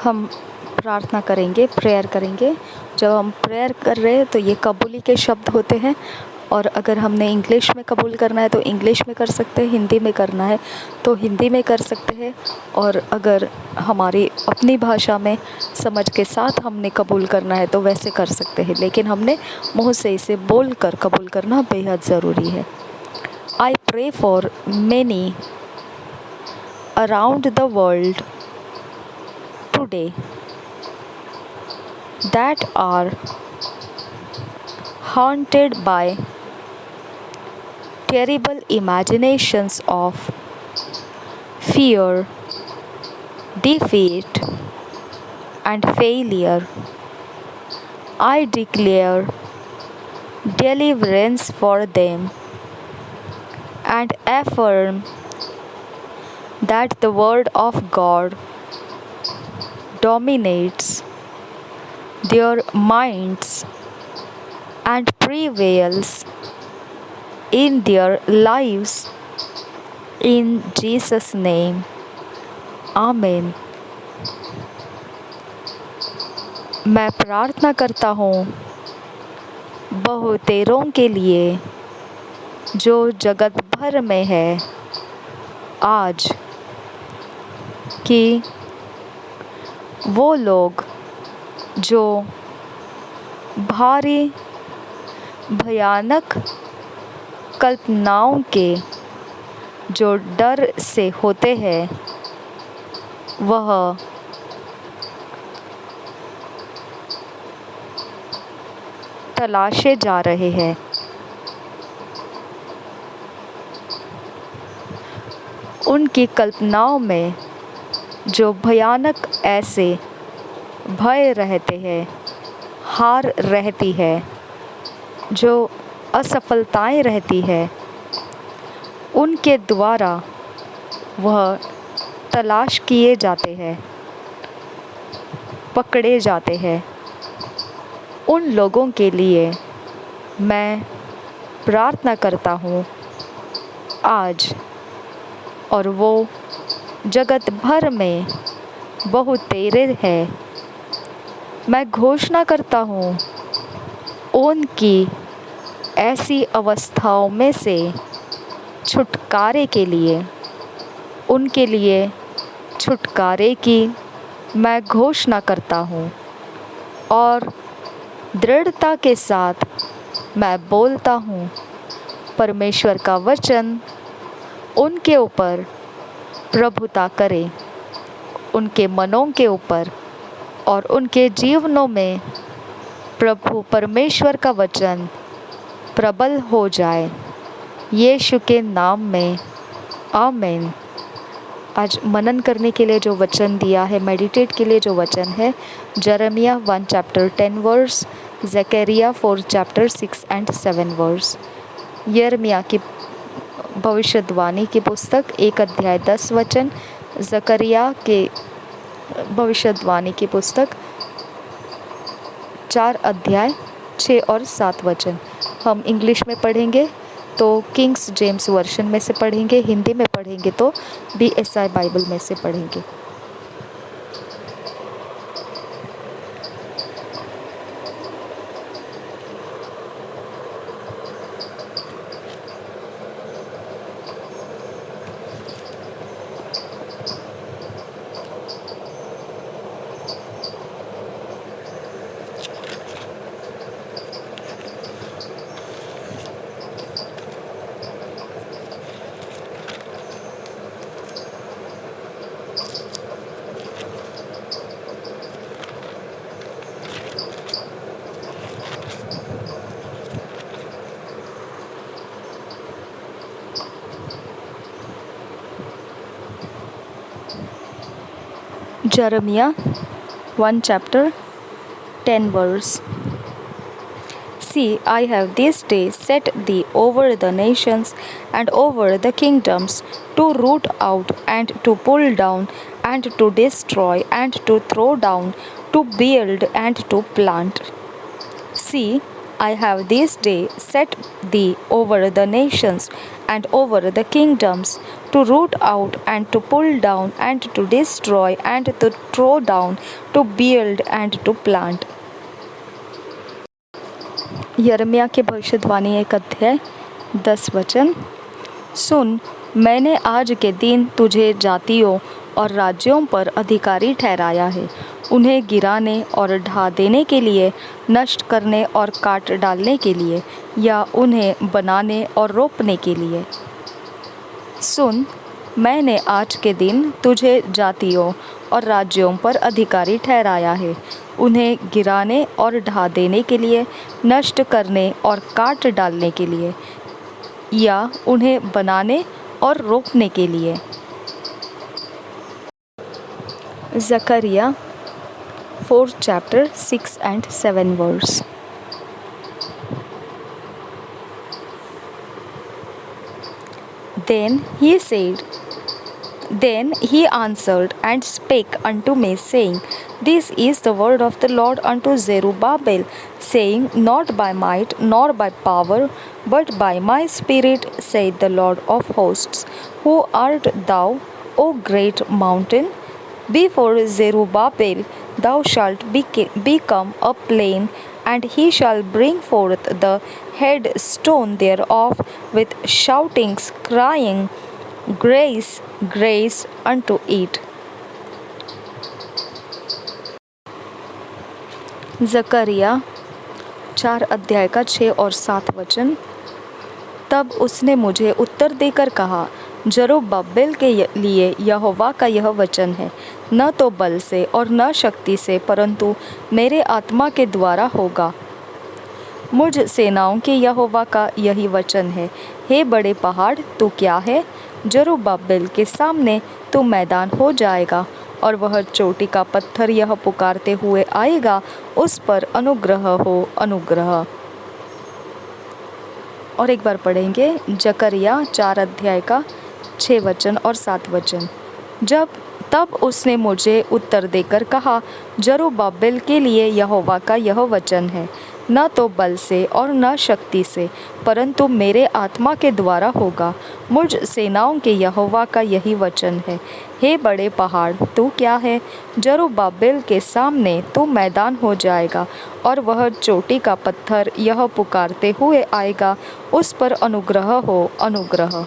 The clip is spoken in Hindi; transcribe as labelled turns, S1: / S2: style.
S1: हम प्रार्थना करेंगे, प्रेयर करेंगे। जब हम प्रेयर कर रहे हैं तो ये कबूली के शब्द होते हैं, और अगर हमने इंग्लिश में कबूल करना है तो इंग्लिश में कर सकते हैं, हिंदी में करना है तो हिंदी में कर सकते हैं, और अगर हमारी अपनी भाषा में समझ के साथ हमने कबूल करना है तो वैसे कर सकते हैं, लेकिन हमने मुँह से इसे बोल कर कबूल करना बेहद ज़रूरी है। I pray for many around the world today that are haunted by terrible imaginations of fear, defeat, and failure. I declare deliverance for them and affirm that the Word of God dominates their minds and prevails in their lives. In Jesus' name, Amen. मैं प्रार्थना करता हूँ बहुतेरों के लिए जो जगत भर में है आज, कि वो लोग जो भारी भयानक कल्पनाओं के जो डर से होते हैं वह तलाशे जा रहे हैं। उनकी कल्पनाओं में जो भयानक ऐसे भय रहते हैं, हार रहती है, जो असफलताएं रहती है, उनके द्वारा वह तलाश किए जाते हैं, पकड़े जाते हैं। उन लोगों के लिए मैं प्रार्थना करता हूँ आज, और वो जगत भर में बहुतेरे हैं। मैं घोषणा करता हूँ उनकी ऐसी अवस्थाओं में से छुटकारे के लिए, उनके लिए छुटकारे की मैं घोषणा करता हूँ, और दृढ़ता के साथ मैं बोलता हूँ परमेश्वर का वचन उनके ऊपर प्रभुता करे, उनके मनों के ऊपर और उनके जीवनों में प्रभु परमेश्वर का वचन प्रबल हो जाए, यीशु के नाम में, आमीन। आज मनन करने के लिए जो वचन दिया है, मेडिटेट के लिए जो वचन है, Jeremiah 1 chapter 10 verse, Zechariah 4 chapter 6 and 7 verse. यिर्मयाह की भविष्यवाणी की पुस्तक 1 अध्याय 10 वचन, ज़करिया के भविष्यवाणी की पुस्तक 4 अध्याय 6 और 7 वचन। हम इंग्लिश में पढ़ेंगे तो किंग्स जेम्स वर्शन में से पढ़ेंगे, हिंदी में पढ़ेंगे तो BSI बाइबल में से पढ़ेंगे। Jeremiah 1 chapter 10 verse. See, I have this day set thee over the nations and over the kingdoms, to root out and to pull down and to destroy and to throw down, to build and to plant. See, I have this day set thee over the nations and over the kingdoms, to root out and to pull down and to destroy and to throw down, to build and to plant. यिर्मयाह की भविष्यवाणी 1 अध्याय 10 वचन। सुन, मैंने आज के दिन तुझे जातियों और राज्यों पर अधिकारी ठहराया है, उन्हें गिराने और ढा देने के लिए, नष्ट करने और काट डालने के लिए, या उन्हें बनाने और रोपने के लिए। सुन, मैंने आज के दिन तुझे जातियों और राज्यों पर अधिकारी ठहराया है, उन्हें गिराने और ढा देने के लिए, नष्ट करने और काट डालने के लिए, या उन्हें बनाने और रोपने के लिए। Zakaria 4th chapter 6 and 7 verse. Then he answered and spake unto me, saying, This is the word of the Lord unto Zerubbabel, saying, Not by might nor by power, but by my spirit, saith the Lord of hosts. Who art thou, O great mountain? Before Zerubbabel thou shalt become a plain, and he shall bring forth the headstone thereof with shoutings, crying, Grace, grace unto it. Zakaria 4 अध्याय का 6 और 7 वचन। तब उसने मुझे उत्तर देकर कहा, जरुब्बाबेल के लिए यहोवा का यह वचन है, न तो बल से और न शक्ति से, परंतु मेरे आत्मा के द्वारा होगा। मुझ सेनाओं के यहोवा का यही वचन है, हे बड़े पहाड़, तू क्या है? जरुब्बाबेल के सामने तू मैदान हो जाएगा, और वह चोटी का पत्थर यह पुकारते हुए आएगा, उस पर अनुग्रह हो, अनुग्रह। और एक बार पढ़ेंगे ज़करिया 4 अध्याय का 6 वचन और 7 वचन। तब उसने मुझे उत्तर देकर कहा, जरुब्बाबेल के लिए यहोवा का यह वचन है, न तो बल से और न शक्ति से, परंतु मेरे आत्मा के द्वारा होगा। मुझ सेनाओं के यहोवा का यही वचन है, हे बड़े पहाड़, तू क्या है? जरुब्बाबेल के सामने तू मैदान हो जाएगा, और वह चोटी का पत्थर यह पुकारते हुए आएगा, उस पर अनुग्रह हो, अनुग्रह।